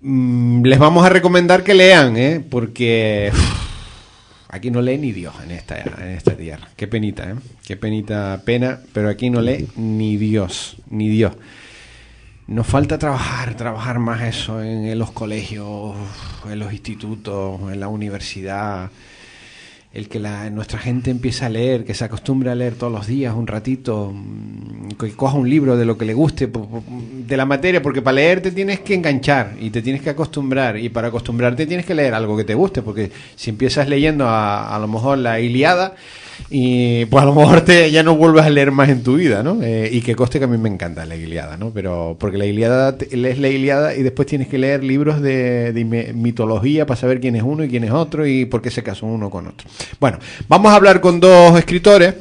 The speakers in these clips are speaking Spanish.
Les vamos a recomendar que lean, porque aquí no lee ni Dios en esta tierra. Qué penita, qué pena, pero aquí no lee ni Dios. Nos falta trabajar más eso en los colegios, en los institutos, en la universidad. El que nuestra gente empiece a leer, que se acostumbre a leer todos los días un ratito, que coja un libro de lo que le guste, de la materia, porque para leer te tienes que enganchar y te tienes que acostumbrar, y para acostumbrarte tienes que leer algo que te guste, porque si empiezas leyendo a lo mejor la Ilíada, y pues a lo mejor ya no vuelves a leer más en tu vida, ¿no? Y que conste que a mí me encanta la Ilíada, ¿no? Pero porque la Ilíada, lees la Ilíada y después tienes que leer libros de mitología para saber quién es uno y quién es otro y por qué se casó uno con otro. Bueno, vamos a hablar con dos escritores,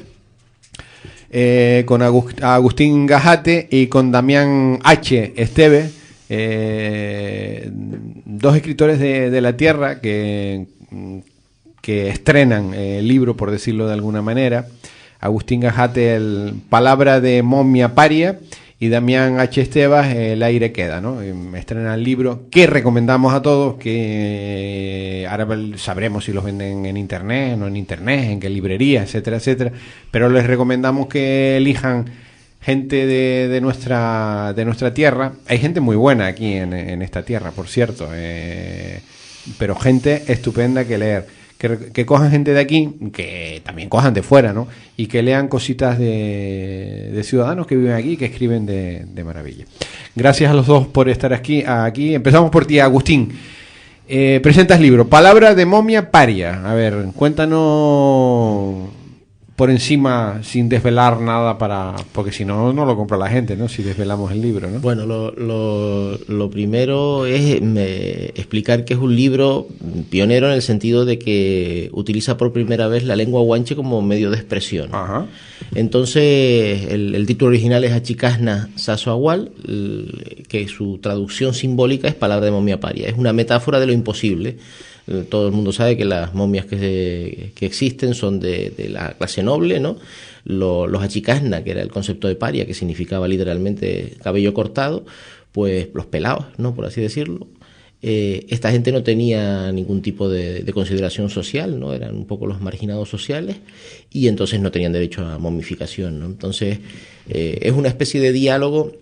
con Agustín Gajate y con Damián H. Esteve, dos escritores de la tierra que estrenan el libro, por decirlo de alguna manera. Agustín Gajate, el Palabra de momia paria, y Damián H. Estevas, El aire queda, ¿no? Estrenan el libro que recomendamos a todos, que ahora sabremos si los venden en internet, no en internet, en qué librería, etcétera, etcétera, pero les recomendamos que elijan gente de nuestra tierra. Hay gente muy buena aquí en esta tierra, por cierto, pero gente estupenda que leer. Que cojan gente de aquí, que también cojan de fuera, ¿no? Y que lean cositas de ciudadanos que viven aquí y que escriben de maravilla. Gracias a los dos por estar aquí. Empezamos por ti, Agustín. Presentas libro, Palabra de momia paria. A ver, cuéntanos por encima, sin desvelar nada, porque si no, no lo compra la gente, ¿no? Si desvelamos el libro, ¿no? Bueno, lo primero es explicar que es un libro pionero en el sentido de que utiliza por primera vez la lengua guanche como medio de expresión. Ajá. Entonces, el título original es Achicasna Sasoagual, que su traducción simbólica es Palabra de momia paria. Es una metáfora de lo imposible. Todo el mundo sabe que las momias que existen son de la clase noble, ¿no? Los achicasna, que era el concepto de paria, que significaba literalmente cabello cortado, pues los pelados, ¿no? Por así decirlo. Esta gente no tenía ningún tipo de consideración social, ¿no? Eran un poco los marginados sociales y entonces no tenían derecho a momificación, ¿no? Entonces es una especie de diálogo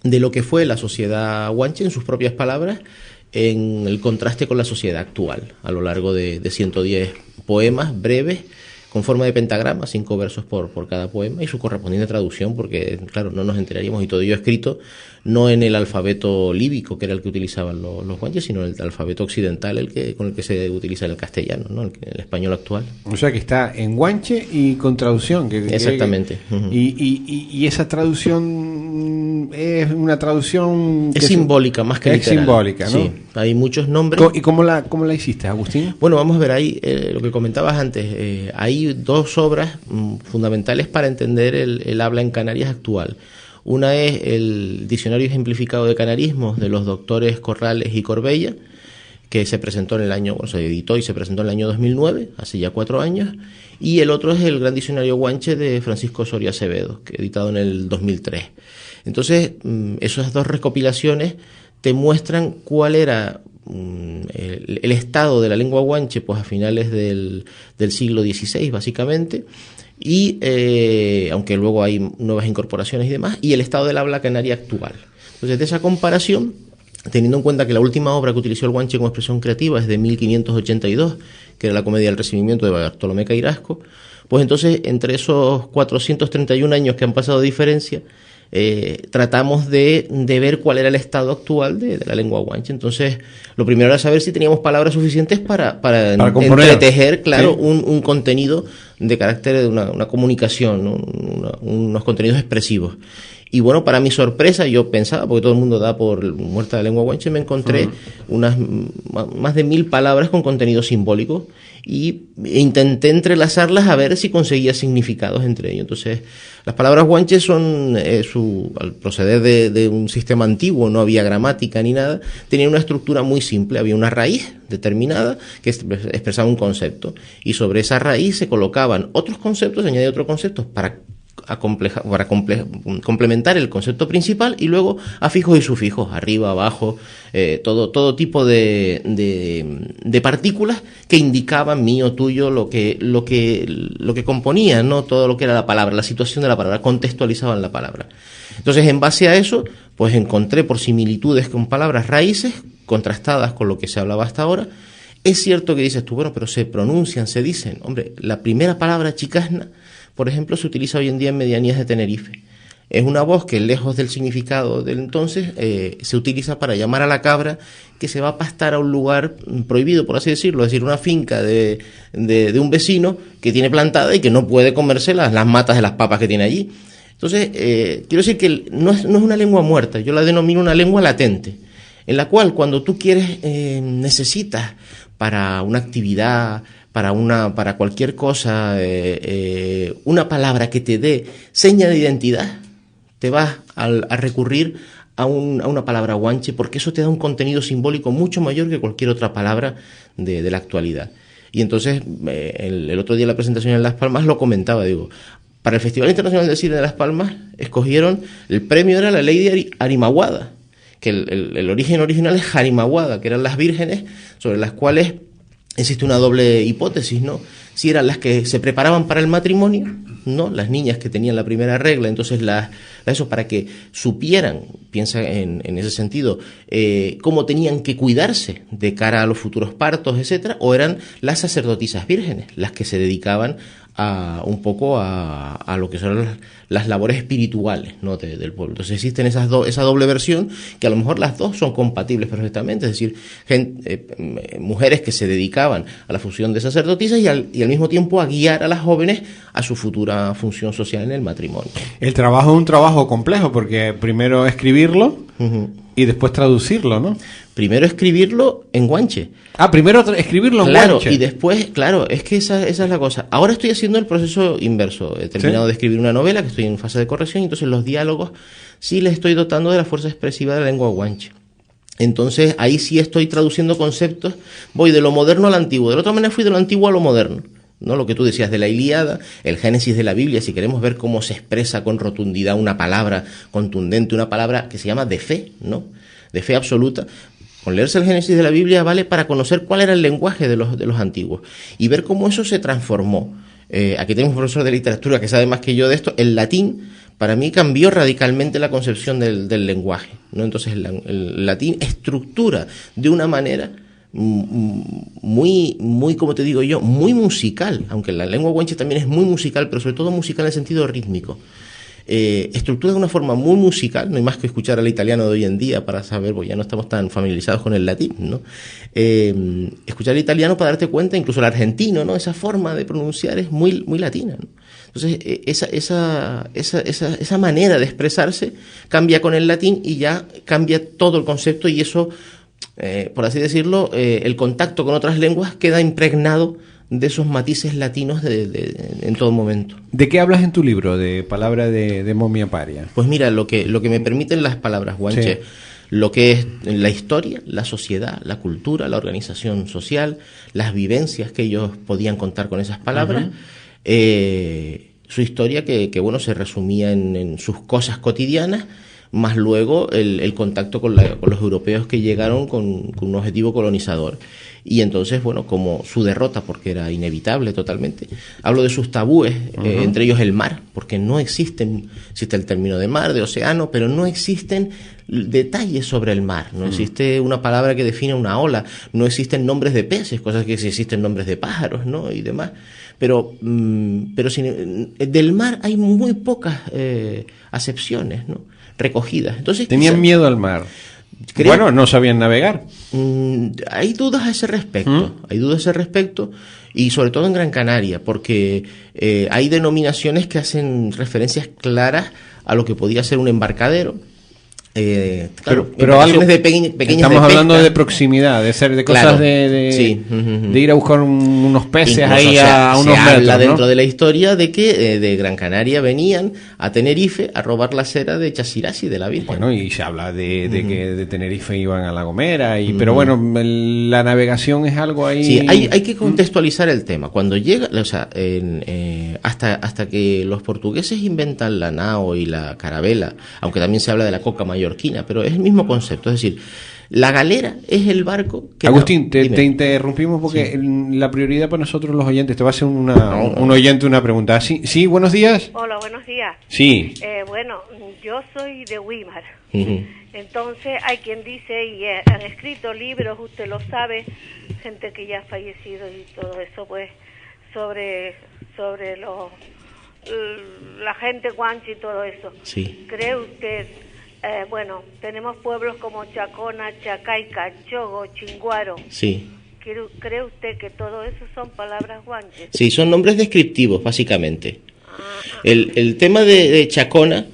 de lo que fue la sociedad guanche en sus propias palabras, en el contraste con la sociedad actual, a lo largo de 110 poemas breves, con forma de pentagrama, 5 versos por cada poema, y su correspondiente traducción, porque claro, no nos enteraríamos, y todo ello escrito no en el alfabeto líbico, que era el que utilizaban los guanches, sino el alfabeto occidental, con el que se utiliza en el castellano, ¿no? El español actual. O sea que está en guanche y con traducción. Exactamente. Y esa traducción es una traducción... Es simbólica, más que literal. Es simbólica, ¿no? Sí, hay muchos nombres. ¿Y cómo la hiciste, Agustín? Bueno, vamos a ver ahí lo que comentabas antes. Hay dos obras fundamentales para entender el habla en Canarias actual. Una es el Diccionario Ejemplificado de Canarismos de los doctores Corrales y Corbella, que se presentó se editó y se presentó en el año 2009, hace ya 4 años, y el otro es el Gran Diccionario Guanche de Francisco Soria Acevedo, que editado en el 2003. Entonces, esas dos recopilaciones te muestran cuál era el estado de la lengua guanche pues a finales del siglo XVI, básicamente, y aunque luego hay nuevas incorporaciones y demás, y el estado del habla canaria actual. Entonces, de esa comparación, teniendo en cuenta que la última obra que utilizó el guanche como expresión creativa es de 1582, que era la Comedia del Recibimiento de Bartolomé Cairasco, pues entonces, entre esos 431 años que han pasado de diferencia, tratamos de ver cuál era el estado actual de la lengua guanche. Entonces, lo primero era saber si teníamos palabras suficientes para entretejer, claro, ¿sí? un contenido de carácter de una comunicación, unos contenidos expresivos. Y bueno, para mi sorpresa, yo pensaba, porque todo el mundo da por muerta la lengua guanche, me encontré más de 1000 palabras con contenido simbólico y intenté entrelazarlas a ver si conseguía significados entre ellos. Entonces, las palabras guanches son, al proceder de un sistema antiguo, no había gramática ni nada, tenían una estructura muy simple, había una raíz determinada que expresaba un concepto y sobre esa raíz se colocaban otros conceptos, se añadían otros conceptos para complementar el concepto principal, y luego afijos y sufijos, arriba, abajo, todo tipo de partículas que indicaban mío, tuyo, lo que componía, ¿no? Todo lo que era la palabra, la situación de la palabra, contextualizaban la palabra. Entonces, en base a eso, pues encontré por similitudes con palabras raíces contrastadas con lo que se hablaba hasta ahora. Es cierto que dices tú, bueno, pero se pronuncian, se dicen. Hombre, la primera palabra chicasna, por ejemplo, se utiliza hoy en día en medianías de Tenerife. Es una voz que, lejos del significado del entonces, se utiliza para llamar a la cabra que se va a pastar a un lugar prohibido, por así decirlo, es decir, una finca de un vecino que tiene plantada y que no puede comerse las matas de las papas que tiene allí. Entonces, quiero decir que no es una lengua muerta, yo la denomino una lengua latente, en la cual cuando tú quieres, necesitas para una actividad, para cualquier cosa, una palabra que te dé seña de identidad, te vas a recurrir a una palabra guanche, porque eso te da un contenido simbólico mucho mayor que cualquier otra palabra de la actualidad. Y entonces, el otro día en la presentación en Las Palmas lo comentaba, digo, para el Festival Internacional de Cine de Las Palmas escogieron, el premio era la ley de Arimaguada, que el origen original es Jarimaguada, que eran las vírgenes sobre las cuales existe una doble hipótesis, ¿no? Si eran las que se preparaban para el matrimonio, ¿no? Las niñas que tenían la primera regla, entonces eso para que supieran, piensa en ese sentido, cómo tenían que cuidarse de cara a los futuros partos, etcétera, o eran las sacerdotisas vírgenes, las que se dedicaban un poco a lo que son las labores espirituales, ¿no? del pueblo. Entonces existen esa doble versión, que a lo mejor las dos son compatibles perfectamente, es decir, mujeres que se dedicaban a la función de sacerdotisas y al mismo tiempo a guiar a las jóvenes a su futura función social en el matrimonio. El trabajo es un trabajo complejo, porque primero escribirlo y después traducirlo, ¿no? Primero escribirlo en guanche. Primero escribirlo en guanche. Claro, y después, claro, es que esa es la cosa. Ahora estoy haciendo el proceso inverso. He terminado de escribir una novela, que estoy en fase de corrección, y entonces los diálogos sí les estoy dotando de la fuerza expresiva de la lengua guanche. Entonces ahí sí estoy traduciendo conceptos, voy de lo moderno a lo antiguo. De la otra manera fui de lo antiguo a lo moderno, ¿no? Lo que tú decías de la Ilíada, el Génesis de la Biblia, si queremos ver cómo se expresa con rotundidad una palabra contundente, una palabra que se llama de fe, ¿no? De fe absoluta. Con leerse el Génesis de la Biblia vale para conocer cuál era el lenguaje de los antiguos y ver cómo eso se transformó. Aquí tenemos un profesor de literatura que sabe más que yo de esto. El latín, para mí, cambió radicalmente la concepción del lenguaje, ¿no? Entonces el latín estructura de una manera muy, como te digo yo, muy musical, aunque la lengua guanche también es muy musical, pero sobre todo musical en el sentido rítmico. Estructura de una forma muy musical, no hay más que escuchar al italiano de hoy en día para saber, porque ya no estamos tan familiarizados con el latín, ¿no? Escuchar el italiano para darte cuenta, incluso el argentino, ¿no? Esa forma de pronunciar es muy, muy latina, ¿no? Entonces, esa manera de expresarse cambia con el latín y ya cambia todo el concepto, y eso, por así decirlo, el contacto con otras lenguas queda impregnado de esos matices latinos en todo momento. ¿De qué hablas en tu libro, de Palabra de Momia Paria? Pues mira, lo que me permiten las palabras guanche, sí, lo que es la historia, la sociedad, la cultura, la organización social, las vivencias que ellos podían contar con esas palabras, su historia que bueno, se resumía en sus cosas cotidianas, más luego el contacto con los europeos que llegaron con un objetivo colonizador. Y entonces, bueno, como su derrota, porque era inevitable totalmente. Hablo de sus tabúes, entre ellos el mar, porque no existe el término de mar, de océano, pero no existen detalles sobre el mar. No existe una palabra que define una ola, no existen nombres de peces, cosas que sí existen nombres de pájaros, ¿no? Y demás. Pero del mar hay muy pocas acepciones, ¿no? Recogidas. Entonces, tenían miedo al mar. Bueno, no sabían navegar. Hay dudas a ese respecto, y sobre todo en Gran Canaria, porque hay denominaciones que hacen referencias claras a lo que podía ser un embarcadero. Claro, pero algo de pequeñas estamos hablando de proximidad, de ser de cosas, claro, de ir a buscar unos peces. Incluso, ahí a unos metros. Se habla dentro de la historia de que de Gran Canaria venían a Tenerife a robar la cera de Chasirasi, de la Virgen. Bueno, y se habla de que de Tenerife iban a La Gomera, pero bueno, la navegación es algo ahí. Sí, hay que contextualizar el tema. Cuando llega, hasta que los portugueses inventan la nao y la carabela, aunque también se habla de la coca mallorquina, pero es el mismo concepto, es decir, la galera es el barco que... Agustín, te interrumpimos porque la prioridad para nosotros los oyentes, te va a hacer un oyente una pregunta. Sí, buenos días. Hola, buenos días. Sí. Bueno, yo soy de Weimar. Uh-huh. Entonces hay quien dice, y han escrito libros, usted lo sabe, gente que ya ha fallecido y todo eso, pues, sobre la gente guanche y todo eso. Sí. ¿Cree usted, bueno, tenemos pueblos como Chacona, Chacaica, Chogo, Chinguaro? Sí. ¿Cree usted que todo eso son palabras guanches? Sí, son nombres descriptivos, básicamente. El tema de Chacona,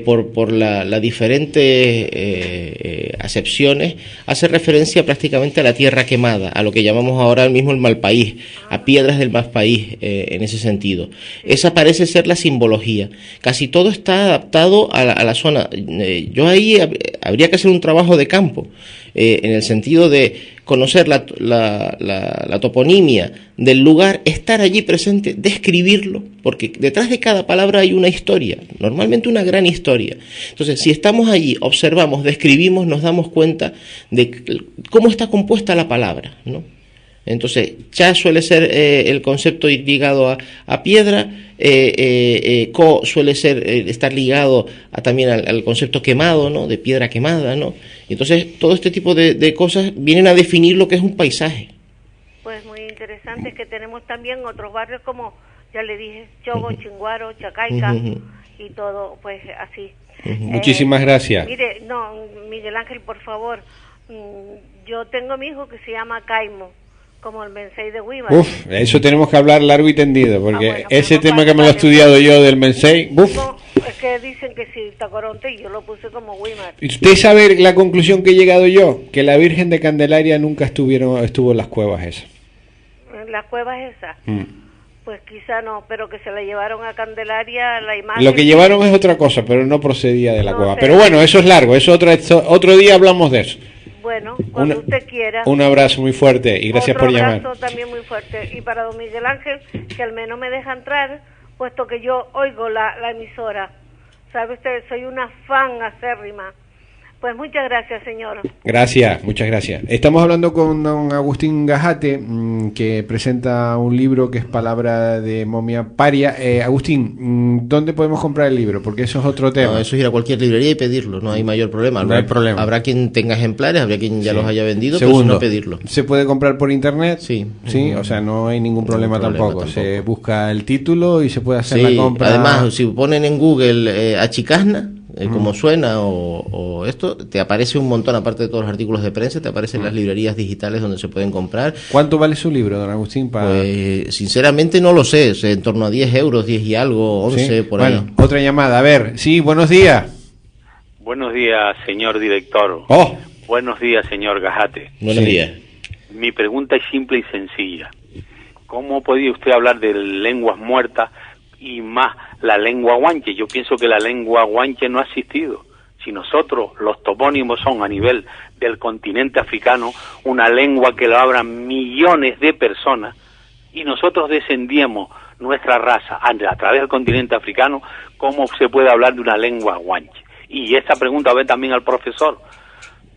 por las diferentes acepciones, hace referencia prácticamente a la tierra quemada, a lo que llamamos ahora mismo el Malpaís, a piedras del Malpaís, en ese sentido. Esa parece ser la simbología. Casi todo está adaptado a la zona. Yo ahí habría que hacer un trabajo de campo, en el sentido de conocer la toponimia del lugar, estar allí presente, describirlo, porque detrás de cada palabra hay una historia, normalmente una gran historia. Entonces, si estamos allí, observamos, describimos, nos damos cuenta de cómo está compuesta la palabra, ¿no? Entonces, cha suele ser el concepto ligado a piedra, co suele ser estar ligado también al concepto quemado, ¿no? De piedra quemada, ¿no? Entonces, todo este tipo de cosas vienen a definir lo que es un paisaje. Pues muy interesante, que tenemos también otros barrios como, ya le dije, Chogo, Chinguaro, Chacaica, y todo, pues así. Muchísimas gracias. Mire, no, Miguel Ángel, por favor, yo tengo mi hijo que se llama Caimo, como el Mensei de Weimar. Eso tenemos que hablar largo y tendido, porque bueno, ese tema que me lo he estudiado yo del Mensei, no, es que dicen que sí, Tacoronte, y yo lo puse como Weimar. ¿Usted sabe la conclusión que he llegado yo? Que la Virgen de Candelaria nunca estuvo en las cuevas esas. ¿En las cuevas esas? Pues quizá no, pero que se la llevaron a Candelaria la imagen. Lo que llevaron es otra cosa, pero no procedía de la cueva. sé. Pero bueno, eso es largo, otro día hablamos de eso. Bueno, cuando usted quiera. Un abrazo muy fuerte y gracias por llamar. Un abrazo también muy fuerte. Y para don Miguel Ángel, que al menos me deja entrar, puesto que yo oigo la emisora. ¿Sabe usted? Soy una fan acérrima. Pues muchas gracias, señor. Gracias, muchas gracias. Estamos hablando con don Agustín Gajate, que presenta un libro que es Palabra de Momia Paria. Agustín, ¿dónde podemos comprar el libro? Porque eso es otro tema. No, eso es ir a cualquier librería y pedirlo, no hay mayor problema. No hay problema. Habrá quien tenga ejemplares, habrá quien ya los haya vendido, Segundo, pero si no pedirlo. ¿Se puede comprar por internet? Sí. Sí, o sea, no hay ningún problema, tampoco. Se busca el título y se puede hacer Sí, la compra. además, si ponen en Google Achicasna, como suena o esto, te aparece un montón, aparte de todos los artículos de prensa, te aparecen las librerías digitales donde se pueden comprar. ¿Cuánto vale su libro, don Agustín? Pues sinceramente no lo sé, en torno a 10 euros, 10 y algo, 11 ¿Sí? por bueno, ahí. Otra llamada, a ver, sí, buenos días. Buenos días, señor director. Oh. Buenos días, señor Gajate. Buenos días. Mi pregunta es simple y sencilla. ¿Cómo podía usted hablar de lenguas muertas y más la lengua guanche? Yo pienso que la lengua guanche no ha existido. Si nosotros, los topónimos son a nivel del continente africano, una lengua que lo hablan millones de personas, y nosotros descendíamos nuestra raza a través del continente africano, ¿cómo se puede hablar de una lengua guanche? Y esta pregunta va también al profesor.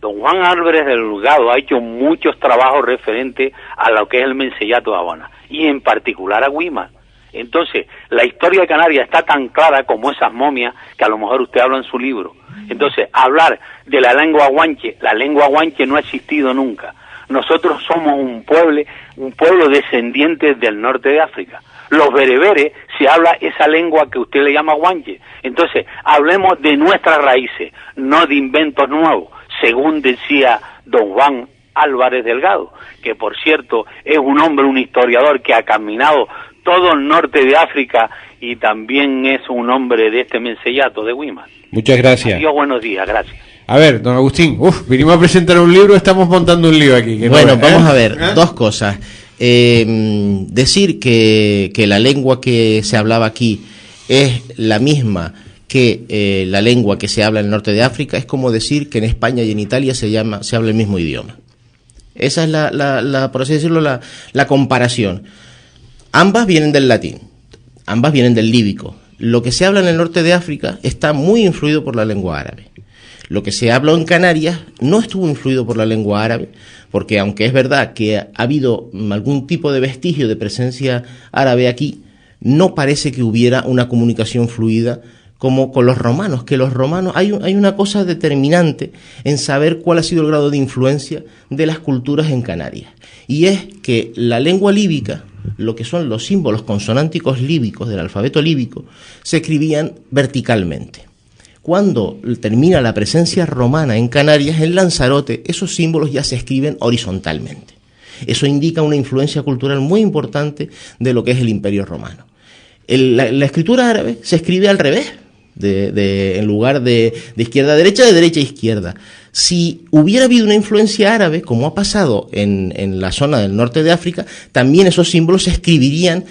Don Juan Álvarez Delgado ha hecho muchos trabajos referentes a lo que es el Menseyato de Habana, y en particular a Weimar. Entonces, la historia de Canarias está tan clara como esas momias que a lo mejor usted habla en su libro. Entonces, hablar de la lengua guanche no ha existido nunca. Nosotros somos un pueblo descendiente del norte de África. Los bereberes se habla esa lengua que usted le llama guanche. Entonces, hablemos de nuestras raíces, no de inventos nuevos, según decía don Juan Álvarez Delgado, que por cierto es un hombre, un historiador que ha caminado todo el norte de África y también es un hombre de este Menseyato de Weimar. Muchas gracias. Adiós, buenos días, gracias. A ver, don Agustín, vinimos a presentar un libro, estamos montando un lío aquí. Bueno, vamos a ver, dos cosas. Decir que la lengua que se hablaba aquí es la misma que la lengua que se habla en el norte de África es como decir que en España y en Italia se habla el mismo idioma. Esa es por así decirlo, la comparación. Ambas vienen del latín. ambas vienen del líbico. Lo que se habla en el norte de África está muy influido por la lengua árabe. Lo que se habla en Canarias no estuvo influido por la lengua árabe, porque aunque es verdad que ha habido algún tipo de vestigio de presencia árabe aquí, no parece que hubiera una comunicación fluida como con los romanos, que los romanos, hay una cosa determinante en saber cuál ha sido el grado de influencia de las culturas en Canarias, y es que la lengua líbica, lo que son los símbolos consonánticos líbicos del alfabeto líbico, se escribían verticalmente. Cuando termina la presencia romana en Canarias, en Lanzarote, esos símbolos ya se escriben horizontalmente. Eso indica una influencia cultural muy importante de lo que es el Imperio Romano. La escritura árabe se escribe al revés, en lugar de izquierda a derecha, de derecha a izquierda. Si hubiera habido una influencia árabe, como ha pasado en la zona del norte de África, también esos símbolos se escribirían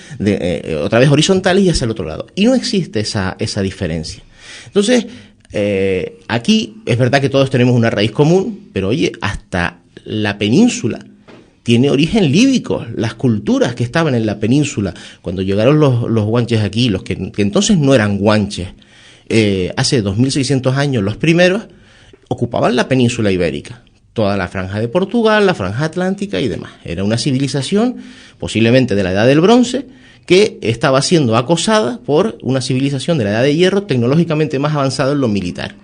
otra vez horizontales y hacia el otro lado. Y no existe esa diferencia. Entonces, aquí es verdad que todos tenemos una raíz común, pero oye, hasta la península tiene origen líbico. Las culturas que estaban en la península, cuando llegaron los guanches aquí, los que entonces no eran guanches, hace 2600 años los primeros, ocupaban la península ibérica, toda la franja de Portugal, la franja atlántica y demás. Era una civilización, posiblemente de la Edad del Bronce, que estaba siendo acosada por una civilización de la Edad de Hierro tecnológicamente más avanzada en lo militar.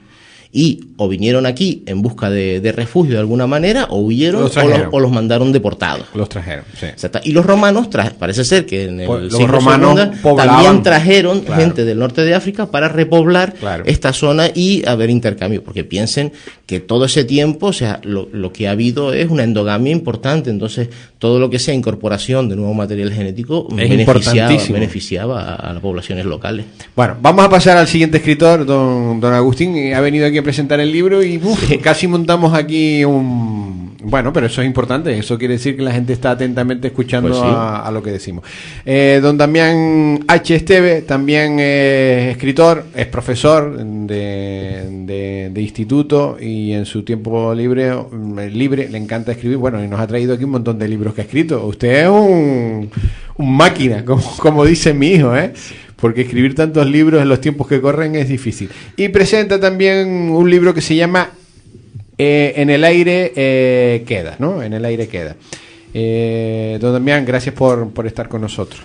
Y o vinieron aquí en busca de refugio de alguna manera, o huyeron o los mandaron deportados. Los trajeron, sí. Y los romanos, parece ser que en el los romanos también trajeron gente del norte de África para repoblar esta zona y haber intercambio, porque piensen que todo ese tiempo, o sea, lo que ha habido es una endogamia importante, entonces todo lo que sea incorporación de nuevo material genético beneficiaba a las poblaciones locales. Bueno, vamos a pasar al siguiente escritor, don Agustín. Ha venido aquí a presentar el libro y casi montamos aquí bueno, pero eso es importante, eso quiere decir que la gente está atentamente escuchando pues sí, a lo que decimos. Don Damián H. Esteve también es escritor, es profesor de instituto y en su tiempo libre le encanta escribir, bueno, y nos ha traído aquí un montón de libros que ha escrito. Usted es un máquina, como dice mi hijo, porque escribir tantos libros en los tiempos que corren es difícil. Y presenta también un libro que se llama En el aire queda, ¿no? En el aire queda. Don Damián, gracias por estar con nosotros.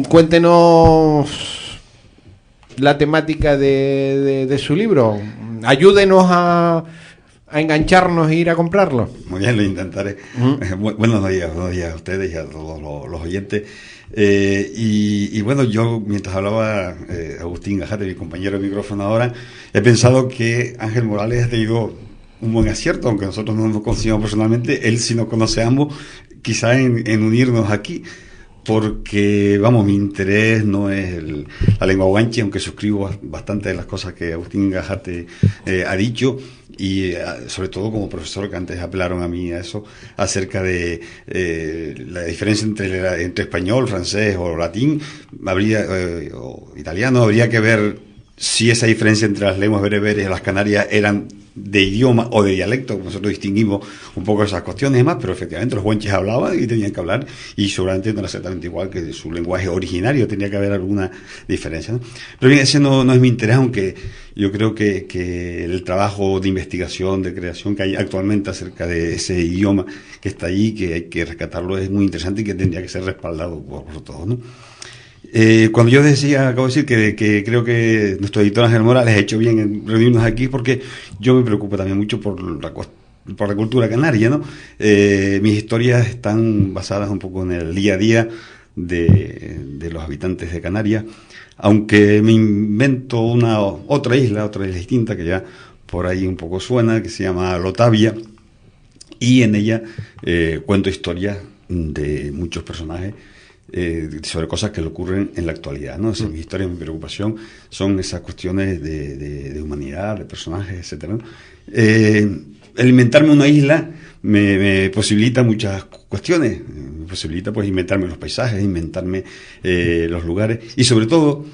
Cuéntenos la temática de su libro. Ayúdenos a engancharnos e ir a comprarlo. Muy bien, lo intentaré. Buenos días a ustedes y a todos los oyentes. Y bueno, yo mientras hablaba Agustín Gajate, mi compañero de micrófono ahora, he pensado que Ángel Morales ha tenido un buen acierto, aunque nosotros no nos conocemos personalmente, él sí nos conoce a ambos, quizá en unirnos aquí, porque, vamos, mi interés no es la lengua guanche, aunque suscribo bastante de las cosas que Agustín Gajate ha dicho, y sobre todo como profesor, que antes apelaron a mí a eso, acerca de la diferencia entre español, francés o latín, o italiano, habría que ver si esa diferencia entre las lenguas bereberes y las canarias eran de idioma o de dialecto. Nosotros distinguimos un poco esas cuestiones y demás, pero efectivamente los guanches hablaban y tenían que hablar, y seguramente no era exactamente igual que su lenguaje originario, tenía que haber alguna diferencia, ¿no? Pero bien, ese no es mi interés, aunque yo creo que el trabajo de investigación, de creación que hay actualmente acerca de ese idioma que está allí, que hay que rescatarlo, es muy interesante y que tendría que ser respaldado por todos, ¿no? Cuando yo acabo de decir que creo que nuestro editor Ángel Morales ha hecho bien en reunirnos aquí, porque yo me preocupo también mucho por la cultura canaria, ¿no? Mis historias están basadas un poco en el día a día de los habitantes de Canarias, aunque me invento otra isla distinta, que ya por ahí un poco suena, que se llama Lotavia, y en ella cuento historias de muchos personajes, sobre cosas que le ocurren en la actualidad, ¿no? Mi historia, mi preocupación son esas cuestiones de humanidad, de personajes, etcétera, ¿no? El inventarme una isla me posibilita muchas cuestiones, me posibilita pues inventarme los paisajes, inventarme los lugares, y sobre todo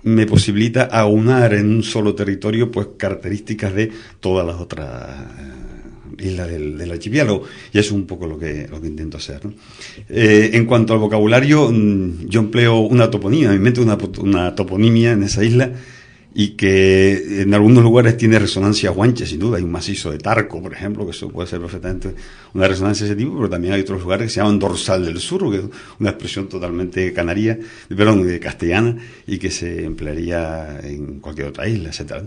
me posibilita aunar en un solo territorio pues características de todas las otras islas del archipiélago, y eso es un poco lo que intento hacer, ¿no? En cuanto al vocabulario, yo empleo una toponimia, me invento una toponimia en esa isla, y que en algunos lugares tiene resonancia guanche, sin duda. Hay un macizo de Tarco, por ejemplo, que eso puede ser perfectamente una resonancia de ese tipo, pero también hay otros lugares que se llaman Dorsal del Sur, que es una expresión totalmente castellana, y que se emplearía en cualquier otra isla, etcétera.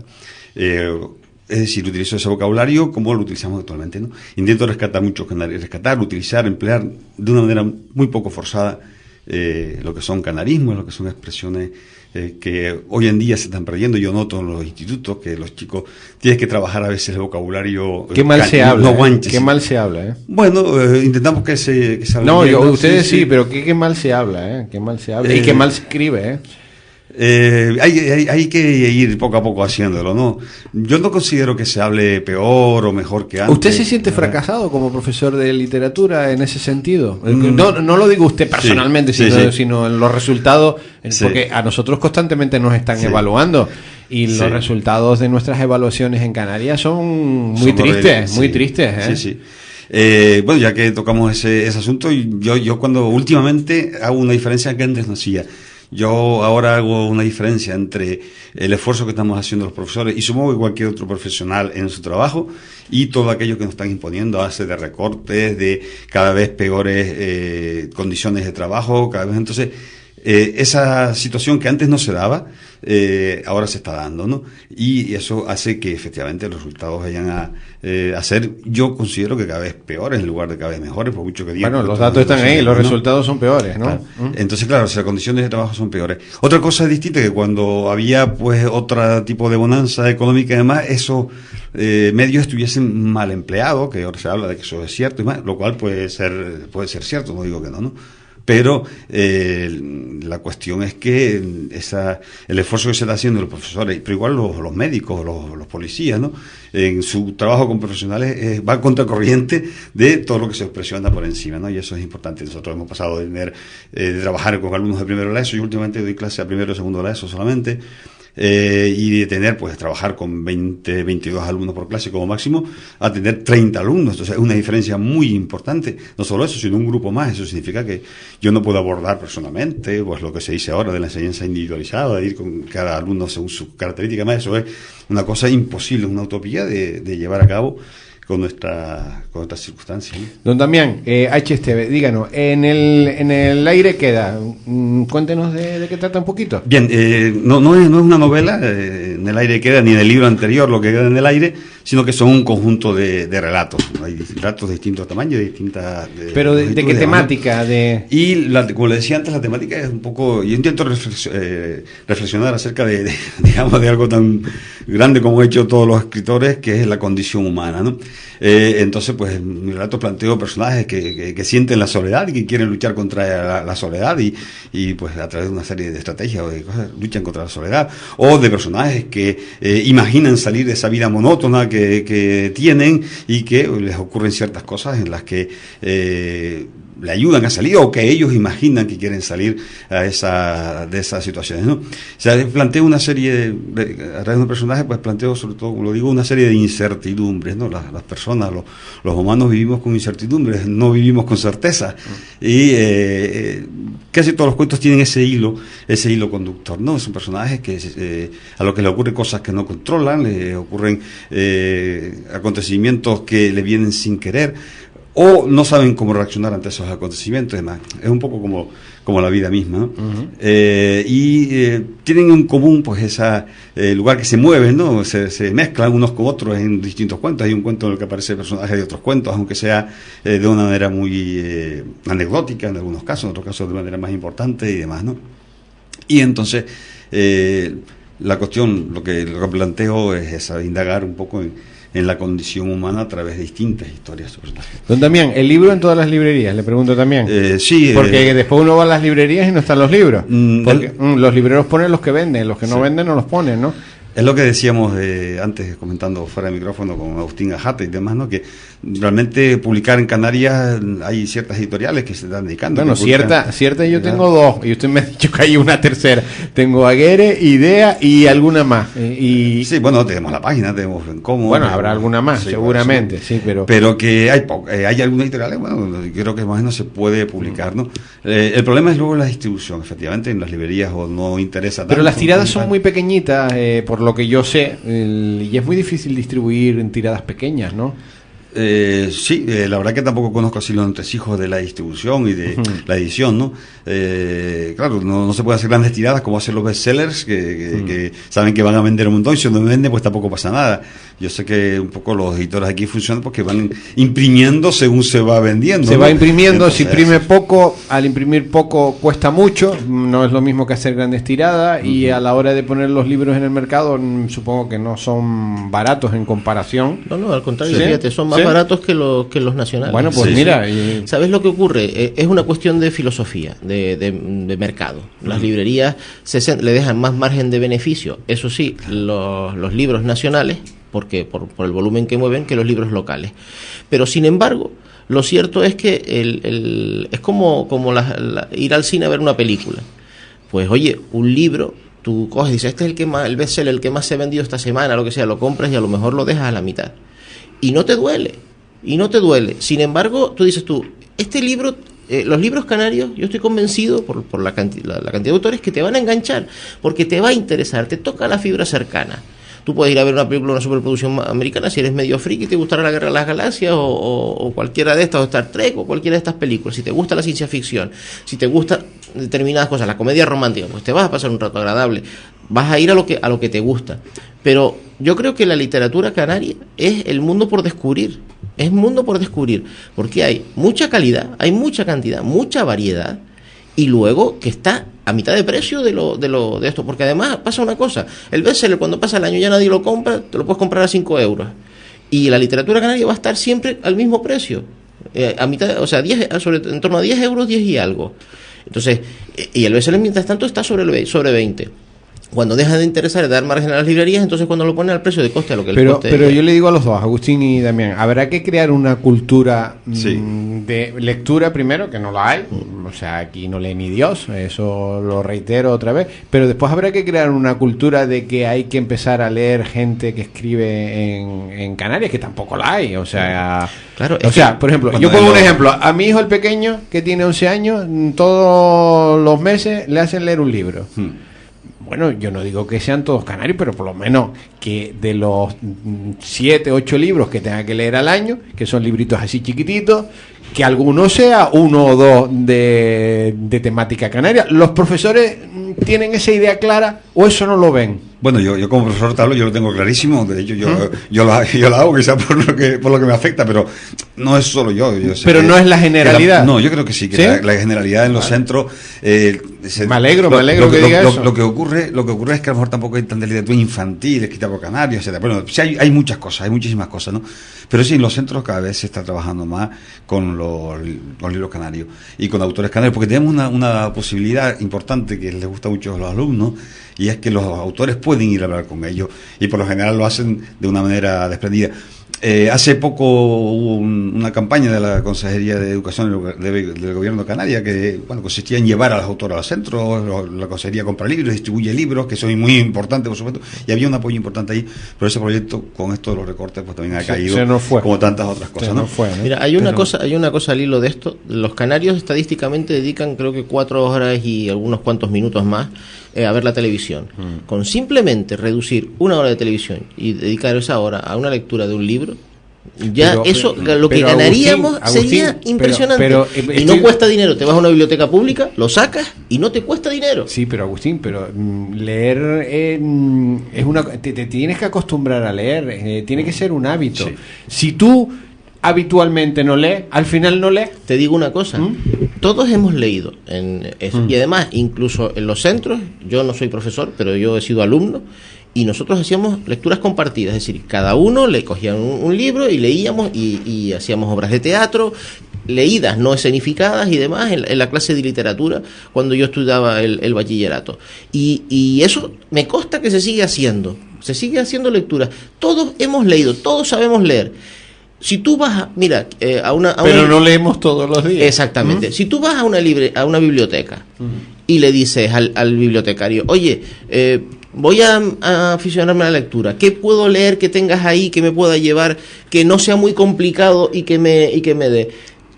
Es decir, utilizo ese vocabulario como lo utilizamos actualmente, ¿no? Intento rescatar muchos canarios, utilizar, emplear de una manera muy poco forzada lo que son canarismos, lo que son expresiones que hoy en día se están perdiendo. Yo noto en los institutos que los chicos tienen que trabajar a veces el vocabulario. Qué mal se habla, qué mal se habla, Bueno, intentamos que se hable. No, ustedes sí, pero qué mal se habla, qué mal se habla y qué mal se escribe, Hay que ir poco a poco haciéndolo, ¿no? Yo no considero que se hable peor o mejor que antes. ¿Usted se siente fracasado como profesor de literatura en ese sentido? No lo digo usted personalmente, sino en los resultados, porque a nosotros constantemente nos están evaluando, y los resultados de nuestras evaluaciones en Canarias son muy tristes. Bueno, ya que tocamos ese asunto, yo cuando últimamente hago una diferencia que antes no hacía. Yo ahora hago una diferencia entre el esfuerzo que estamos haciendo los profesores, y supongo que cualquier otro profesional en su trabajo, y todo aquello que nos están imponiendo a base de recortes, de cada vez peores condiciones de trabajo, cada vez. Entonces, esa situación que antes no se daba, ahora se está dando, ¿no? Y eso hace que efectivamente los resultados vayan a ser, yo considero que cada vez peores en lugar de cada vez mejores, por mucho que digan. Bueno, los datos están ahí, los resultados son peores, ¿no? Entonces, claro, si las condiciones de trabajo son peores. Otra cosa distinta, que cuando había pues otro tipo de bonanza económica y demás, esos medios estuviesen mal empleados, que ahora se habla de que eso es cierto y más, lo cual puede ser cierto, no digo que no. Pero la cuestión es que el esfuerzo que se está haciendo los profesores, pero igual los médicos, los policías, ¿no? En su trabajo con profesionales va contracorriente de todo lo que se presiona por encima, ¿no? Y eso es importante. Nosotros hemos pasado de trabajar con alumnos de primero de la ESO, yo últimamente doy clase a primero y segundo de la ESO solamente, y de tener, pues, trabajar con 20, 22 alumnos por clase como máximo, a tener 30 alumnos. Entonces es una diferencia muy importante. No solo eso, sino un grupo más. Eso significa que yo no puedo abordar personalmente, pues, lo que se dice ahora de la enseñanza individualizada, de ir con cada alumno según su característica. Más, eso es una cosa imposible, una utopía de llevar a cabo con nuestras circunstancias, ¿no? Don Damián, HSTV, díganos, en el aire queda, cuéntenos de qué trata un poquito. Bien, no es una novela, en el aire queda, ni en el libro anterior lo que queda en el aire, sino que son un conjunto de relatos. Hay relatos de distintos tamaños, de distintas. Pero ¿de qué temática? Y como le decía antes, la temática es un poco. Yo intento reflexionar acerca de algo tan grande como han hecho todos los escritores, que es la condición humana, ¿no? Entonces, pues, en mi relato planteo personajes que sienten la soledad y que quieren luchar contra la soledad, y pues a través de una serie de estrategias o de cosas luchan contra la soledad, o de personajes que imaginan salir de esa vida monótona que tienen, y que les ocurren ciertas cosas en las que le ayudan a salir, o que ellos imaginan que quieren salir de esas situaciones, ¿no? O sea, planteo una serie a través de un personaje, pues planteo, sobre todo, como lo digo, una serie de incertidumbres, ¿no? Las personas, los humanos vivimos con incertidumbres, no vivimos con certeza, y casi todos los cuentos tienen ese hilo conductor, ¿no? Son personajes que a los que le ocurren cosas que no controlan, le ocurren acontecimientos que le vienen sin querer, o no saben cómo reaccionar ante esos acontecimientos y demás. Es un poco como la vida misma, ¿no? Tienen en común, pues, ese lugar que se mueven, ¿no? Se mezclan unos con otros en distintos cuentos. Hay un cuento en el que aparece personajes de otros cuentos, aunque sea de una manera muy anecdótica en algunos casos, en otros casos de manera más importante y demás, ¿no? Y entonces, la cuestión, lo que planteo es indagar un poco en la condición humana a través de distintas historias. Don Damián, ¿el libro en todas las librerías? Le pregunto también. Sí. Porque después uno va a las librerías y no están los libros. Porque los libreros ponen los que venden, los que no venden no los ponen, ¿no? Es lo que decíamos antes, comentando fuera de micrófono con Agustín Ajate y demás, ¿no? Que realmente publicar en Canarias hay ciertas editoriales que se están dedicando. Bueno, cierta yo tengo dos, y usted me ha dicho que hay una tercera. Tengo Aguere, Idea y alguna más. Sí, bueno, tenemos la página, tenemos cómo. Bueno, habrá alguna más, sí, seguramente, sí, pero que hay algunas editoriales, bueno, creo que más o menos se puede publicar, ¿no? El problema es luego la distribución, efectivamente, en las librerías o no interesa tanto. Pero las tiradas son muy pequeñitas, por lo que yo sé, y es muy difícil distribuir en tiradas pequeñas, ¿no? Sí, la verdad que tampoco conozco así los entresijos de la distribución y de la edición, ¿no? Claro, no se puede hacer grandes tiradas como hacen los bestsellers que saben que van a vender un montón, y si no venden pues tampoco pasa nada. Yo sé que un poco los editores aquí funcionan porque van imprimiendo según se va vendiendo. Se va imprimiendo, entonces, se imprime poco, al imprimir poco cuesta mucho, no es lo mismo que hacer grandes tiradas, y a la hora de poner los libros en el mercado supongo que no son baratos en comparación. No, al contrario, fíjate, son más baratos que los nacionales. Bueno, pues mira... ¿Sabes lo que ocurre? Es una cuestión de filosofía, de mercado. Las librerías le dejan más margen de beneficio, eso sí, los libros nacionales, porque por el volumen que mueven, que los libros locales. Pero sin embargo, lo cierto es que es como ir al cine a ver una película. Pues oye, un libro, tú coges y dices, este es el bestseller, el que más se ha vendido esta semana, lo que sea, lo compras y a lo mejor lo dejas a la mitad. Y no te duele. Sin embargo, tú dices este libro... los libros canarios, yo estoy convencido por la cantidad de autores que te van a enganchar, porque te va a interesar, te toca la fibra cercana. Tú puedes ir a ver una película, una superproducción americana, si eres medio friki, te gustará La Guerra de las Galaxias o cualquiera de estas, o Star Trek, o cualquiera de estas películas. Si te gusta la ciencia ficción, si te gustan determinadas cosas, la comedia romántica, pues te vas a pasar un rato agradable, vas a ir a lo que te gusta. Pero yo creo que la literatura canaria es el mundo por descubrir. Es mundo por descubrir, porque hay mucha calidad, hay mucha cantidad, mucha variedad, y luego que está a mitad de precio de esto, porque además pasa una cosa, el bestseller cuando pasa el año ya nadie lo compra, te lo puedes comprar a 5 euros, y la literatura canaria va a estar siempre al mismo precio, a mitad, o sea, en torno a 10 euros, 10 y algo. Entonces, y el bestseller mientras tanto está sobre 20. Cuando deja de interesar, de dar margen a las librerías, entonces cuando lo ponen al precio de coste a lo que el coste. Pero yo le digo a los dos, Agustín y Damián, habrá que crear una cultura de lectura primero, que no la hay, o sea, aquí no lee ni Dios, eso lo reitero otra vez, pero después habrá que crear una cultura de que hay que empezar a leer gente que escribe en Canarias, que tampoco la hay, o sea... Claro, por ejemplo, yo pongo un ejemplo, a mi hijo el pequeño, que tiene 11 años, todos los meses le hacen leer un libro. Bueno, yo no digo que sean todos canarios, pero por lo menos que de los 7, 8 libros que tenga que leer al año, que son libritos así chiquititos, que alguno sea 1 o 2 de temática canaria. ¿Los profesores tienen esa idea clara o eso no lo ven? Bueno, yo como profesor te hablo, yo lo tengo clarísimo. De hecho, yo lo hago quizás por lo que me afecta, pero no es solo yo. Pero no es la generalidad. No, yo creo que sí, que ¿sí? La generalidad en los centros. Me alegro que diga eso. Lo que ocurre es que a lo mejor tampoco hay tanta literatura infantil, escrita por canarios, etcétera. Bueno, sí hay muchas cosas, hay muchísimas cosas, ¿no? Pero sí, en los centros cada vez se está trabajando más con los libros canarios y con autores canarios, porque tenemos una posibilidad importante que les gusta mucho a los alumnos, y es que los autores pueden ir a hablar con ellos, y por lo general lo hacen de una manera desprendida. Hace poco hubo una campaña de la Consejería de Educación del Gobierno de Canarias que consistía en llevar a los autores al centro. La Consejería compra libros, distribuye libros, que son muy importantes, por supuesto, y había un apoyo importante ahí, pero ese proyecto, con esto de los recortes, pues también ha caído, como tantas otras cosas, ¿no? Mira, hay una cosa al hilo de esto. Los canarios estadísticamente dedican, creo que 4 horas y algunos cuantos minutos más a ver la televisión. Con simplemente reducir 1 hora de televisión y dedicar esa hora a una lectura de un libro, ya lo que ganaríamos sería impresionante. Y no cuesta dinero. Te vas a una biblioteca pública, lo sacas y no te cuesta dinero. Sí, pero Agustín, leer te tienes que acostumbrar a leer, tiene que ser un hábito. Sí. Si tú habitualmente no lees, al final no lees. Te digo una cosa, todos hemos leído en eso. Y además, incluso en los centros, yo no soy profesor, pero yo he sido alumno, y nosotros hacíamos lecturas compartidas, es decir, cada uno le cogía un libro y leíamos y hacíamos obras de teatro, leídas, no escenificadas y demás en la clase de literatura cuando yo estudiaba el bachillerato. Y eso me consta que se sigue haciendo lectura. Todos hemos leído, todos sabemos leer. Si tú vas a una... Pero no leemos todos los días. Exactamente. Si tú vas a una biblioteca y le dices al bibliotecario, oye, voy a aficionarme a la lectura, ¿qué puedo leer que tengas ahí, que me pueda llevar, que no sea muy complicado y que me dé?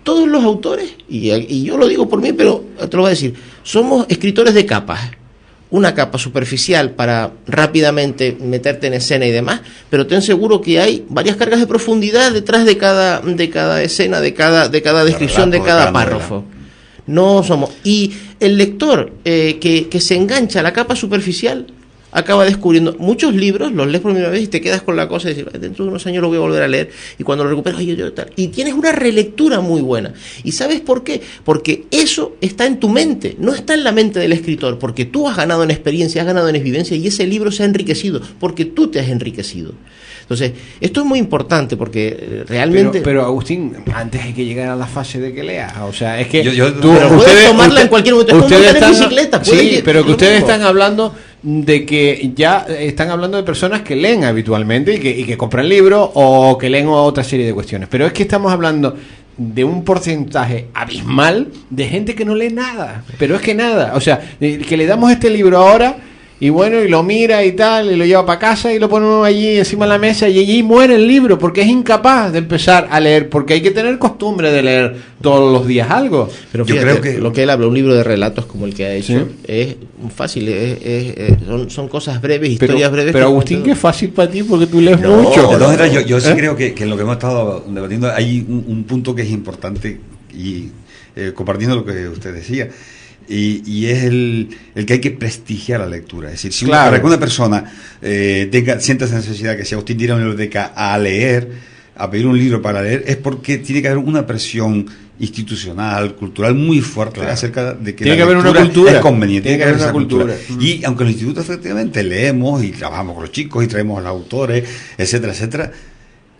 Todos los autores, y yo lo digo por mí, pero te lo voy a decir, somos escritores de capas. Una capa superficial para rápidamente meterte en escena y demás, pero ten seguro que hay varias cargas de profundidad detrás de cada escena, de cada descripción, de cada párrafo. No somos. Y el lector que se engancha a la capa superficial acaba descubriendo muchos libros, los lees por primera vez y te quedas con la cosa y dices, dentro de unos años lo voy a volver a leer, y cuando lo recuperas, y tienes una relectura muy buena. ¿Y sabes por qué? Porque eso está en tu mente, no está en la mente del escritor, porque tú has ganado en experiencia, has ganado en vivencia, y ese libro se ha enriquecido, porque tú te has enriquecido. Entonces, esto es muy importante porque realmente... Pero Agustín, antes hay que llegar a la fase de que leas. O sea, es que... Pero puedes tomarla en cualquier momento. Es como montar en bicicleta. Sí, pero que ustedes están hablando de que ya están hablando de personas que leen habitualmente y que compran libros o que leen otra serie de cuestiones. Pero es que estamos hablando de un porcentaje abismal de gente que no lee nada. Pero es que nada. O sea, que le damos este libro ahora... Y bueno, y lo mira y tal, y lo lleva para casa y lo ponemos allí encima de la mesa y allí muere el libro porque es incapaz de empezar a leer, porque hay que tener costumbre de leer todos los días algo. Pero fíjate, yo creo que lo que él habla, un libro de relatos como el que ha hecho, ¿sí? Es fácil, son cosas breves, historias breves. Pero Agustín, que es fácil para ti porque tú lees mucho. Yo sí creo que en lo que hemos estado debatiendo hay un punto que es importante y compartiendo lo que usted decía. Y es el que hay que prestigiar la lectura. Es decir, si para que una persona sienta esa necesidad que si Agustín tira a una biblioteca a leer, a pedir un libro para leer, es porque tiene que haber una presión institucional, cultural muy fuerte acerca de que tiene que haber una cultura, es conveniente. Tiene que haber una cultura. Y aunque en los institutos efectivamente leemos y trabajamos con los chicos y traemos a los autores, etcétera, etcétera,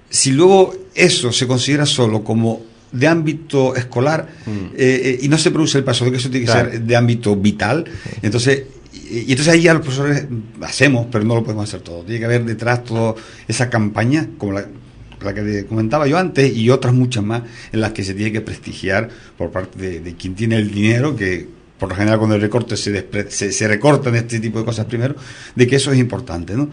si luego eso se considera solo como de ámbito escolar y no se produce el paso de que eso tiene que ser de ámbito vital, entonces ahí ya los profesores hacemos, pero no lo podemos hacer todo. Tiene que haber detrás toda esa campaña como la que comentaba yo antes y otras muchas más en las que se tiene que prestigiar por parte de quien tiene el dinero, que por lo general con el recorte se recortan este tipo de cosas primero, de que eso es importante, ¿no?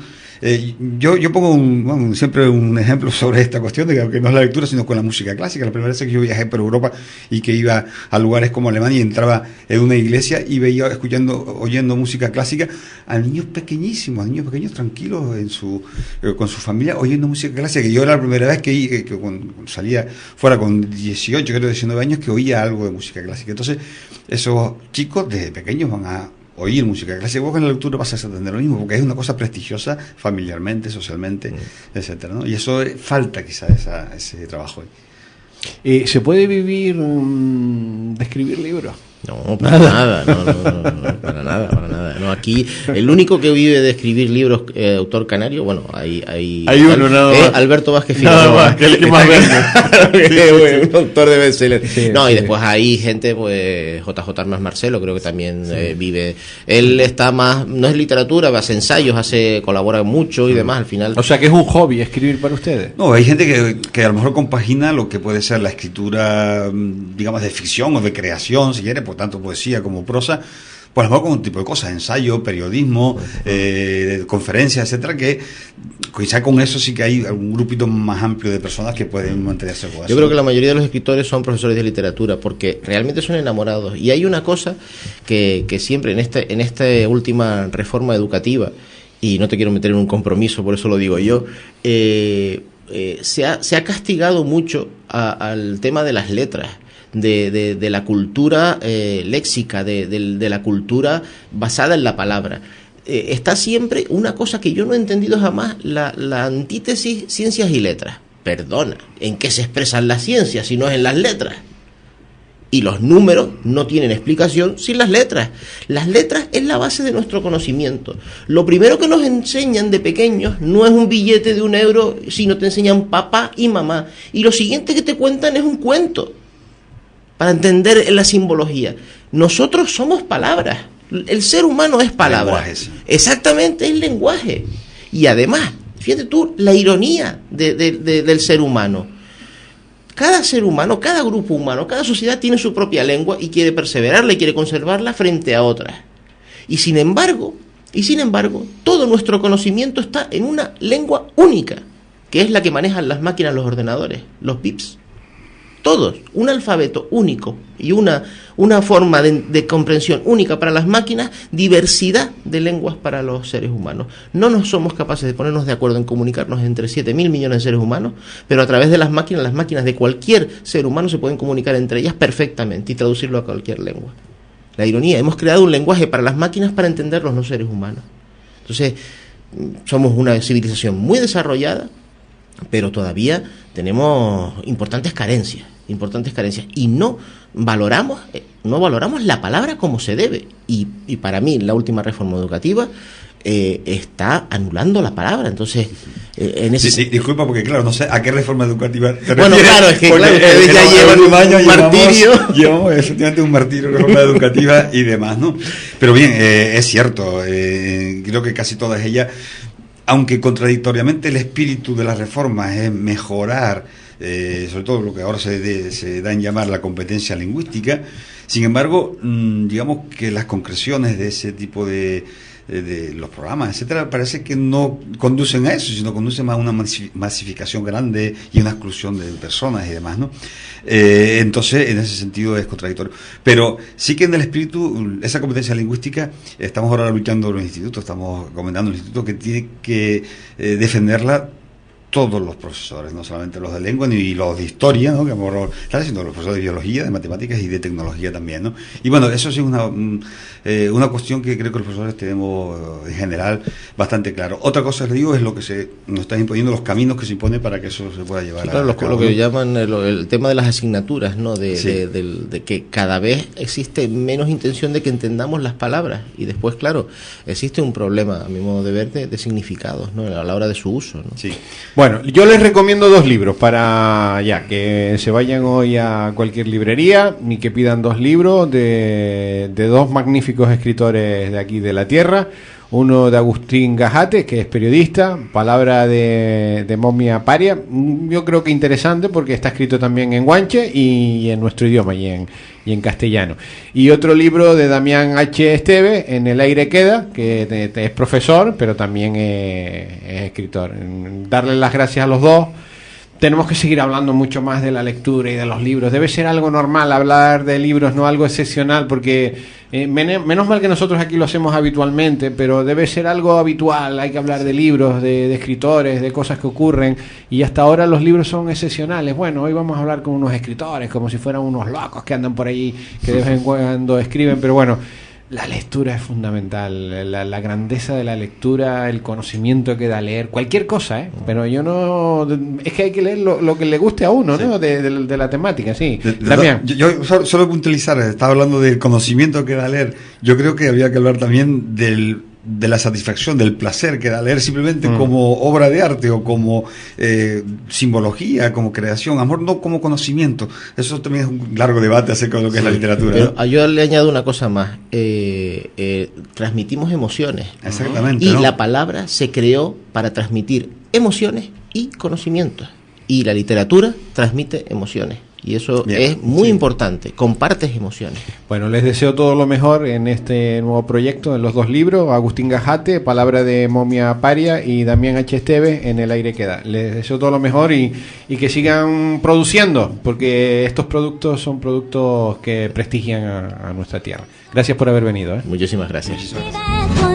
Yo pongo siempre un ejemplo sobre esta cuestión de que no es la lectura sino con la música clásica. La primera vez que yo viajé por Europa y que iba a lugares como Alemania y entraba en una iglesia y veía oyendo música clásica a niños pequeños tranquilos con su familia oyendo música clásica, que yo era la primera vez que cuando salía fuera con 18, creo 19 años que oía algo de música clásica. Entonces esos chicos desde pequeños van a oír música clásica. Vos en la lectura vas a entender lo mismo, porque es una cosa prestigiosa familiarmente, socialmente, etcétera, ¿no? Y eso falta quizás ese trabajo ahí. ¿Se puede vivir de escribir libros? No, para nada, no, para nada. No, aquí el único que vive de escribir libros, autor canario, bueno, hay uno nada más. Alberto Vázquez Figueroa, que es el que más vende. Un autor de bestseller. Y después hay gente, pues JJ Armas Marcelo, creo que también vive. Él está más, no es literatura, hace ensayos, colabora mucho y demás, al final. O sea que es un hobby escribir para ustedes. No, hay gente que a lo mejor compagina lo que puede ser la escritura, digamos, de ficción o de creación, si quiere, pues tanto poesía como prosa, pues a lo mejor con un tipo de cosas, ensayo, periodismo, conferencias, etcétera, que quizá con eso sí que hay un grupito más amplio de personas que pueden mantenerse con eso. Yo creo que la mayoría de los escritores son profesores de literatura porque realmente son enamorados. Y hay una cosa que siempre en esta última reforma educativa, y no te quiero meter en un compromiso, por eso lo digo yo, se ha castigado mucho al tema de las letras. De la cultura léxica, de la cultura basada en la palabra. Está siempre una cosa que yo no he entendido jamás, la antítesis ciencias y letras. Perdona, ¿en qué se expresan las ciencias si no es en las letras? Y los números no tienen explicación sin las letras. Las letras es la base de nuestro conocimiento. Lo primero que nos enseñan de pequeños no es un billete de €1, sino te enseñan papá y mamá. Y lo siguiente que te cuentan es un cuento. para entender la simbología. Nosotros somos palabras. El ser humano es palabra. Lenguaje, sí. Exactamente, es lenguaje. Y además, fíjate tú, la ironía del ser humano. Cada ser humano, cada grupo humano, cada sociedad tiene su propia lengua y quiere perseverarla y quiere conservarla frente a otras. Y sin embargo, todo nuestro conocimiento está en una lengua única, que es la que manejan las máquinas, los ordenadores, los pips. Todos, un alfabeto único y una forma de comprensión única para las máquinas, diversidad de lenguas para los seres humanos. No nos somos capaces de ponernos de acuerdo en comunicarnos entre 7.000 millones de seres humanos, pero a través de las máquinas de cualquier ser humano se pueden comunicar entre ellas perfectamente y traducirlo a cualquier lengua. La ironía, hemos creado un lenguaje para las máquinas para entenderlos los seres humanos. Entonces, somos una civilización muy desarrollada, pero todavía tenemos importantes carencias y no valoramos la palabra como se debe, y para mí la última reforma educativa está anulando la palabra. Entonces disculpa, porque claro, no sé a qué reforma educativa te bueno, refieres, claro, es que claro, ustedes ya llevan un martirio. Llevamos efectivamente un martirio de reforma educativa y demás, ¿no? Pero bien, es cierto, creo que casi todas ellas, aunque contradictoriamente el espíritu de las reformas es mejorar, sobre todo lo que ahora se da en llamar la competencia lingüística, sin embargo, digamos que las concreciones de ese tipo de los programas, etcétera, parece que no conducen a eso, sino conducen más a una masificación grande y una exclusión de personas y demás, ¿no? Entonces, en ese sentido es contradictorio. Pero sí que en el espíritu, esa competencia lingüística, estamos ahora luchando los institutos, estamos comentando los institutos que tienen que defenderla todos los profesores, no solamente los de lengua ni los de historia, ¿no?, que están sino los profesores de biología, de matemáticas y de tecnología también, ¿no? Y bueno, eso sí es una cuestión que creo que los profesores tenemos en general bastante claro. Otra cosa, les digo, es lo que nos están imponiendo, los caminos que se imponen para que eso se pueda llevar claro, a cabo. Lo que llaman el tema de las asignaturas, ¿no? De que cada vez existe menos intención de que entendamos las palabras, y después, claro, existe un problema, a mi modo de ver, de significados, ¿no?, a la hora de su uso, ¿no? Sí. Bueno, yo les recomiendo 2 libros para que se vayan hoy a cualquier librería y que pidan 2 libros de 2 magníficos escritores de aquí de la tierra. Uno de Agustín Gajate, que es periodista, Palabra de Momia Paria. Yo creo que interesante porque está escrito también en guanche y en nuestro idioma y en castellano. Y otro libro de Damián H. Esteve, En el aire queda, que es profesor, pero también es escritor. Darle las gracias a los dos. Tenemos que seguir hablando mucho más de la lectura y de los libros. Debe ser algo normal hablar de libros, no algo excepcional, porque menos mal que nosotros aquí lo hacemos habitualmente, pero debe ser algo habitual. Hay que hablar de libros, de escritores, de cosas que ocurren, y hasta ahora los libros son excepcionales. Bueno, hoy vamos a hablar con unos escritores, como si fueran unos locos que andan por ahí, que de vez en cuando escriben, pero bueno, la lectura es fundamental, la grandeza de la lectura, el conocimiento que da leer, cualquier cosa, pero yo no... Es que hay que leer lo que le guste a uno, sí, ¿no? De la temática, sí. También. Yo solo puntualizar, estaba hablando del conocimiento que da leer, yo creo que había que hablar también de la satisfacción, del placer que da leer simplemente como obra de arte o como simbología, como creación, amor, no como conocimiento. Eso también es un largo debate acerca de lo que es la literatura. Pero, ¿no? Yo le añado una cosa más. Transmitimos emociones. Exactamente. Y la palabra se creó para transmitir emociones y conocimientos. Y la literatura transmite emociones. Y eso es muy importante. Compartes emociones. Bueno, les deseo todo lo mejor en este nuevo proyecto, en los 2 libros, Agustín Gajate, Palabra de Momia Paria, y Damián H. Esteve, En el aire queda. Les deseo todo lo mejor y que sigan produciendo, porque estos productos son productos que prestigian a nuestra tierra. Gracias por haber venido. Muchísimas gracias. Muchísimas gracias.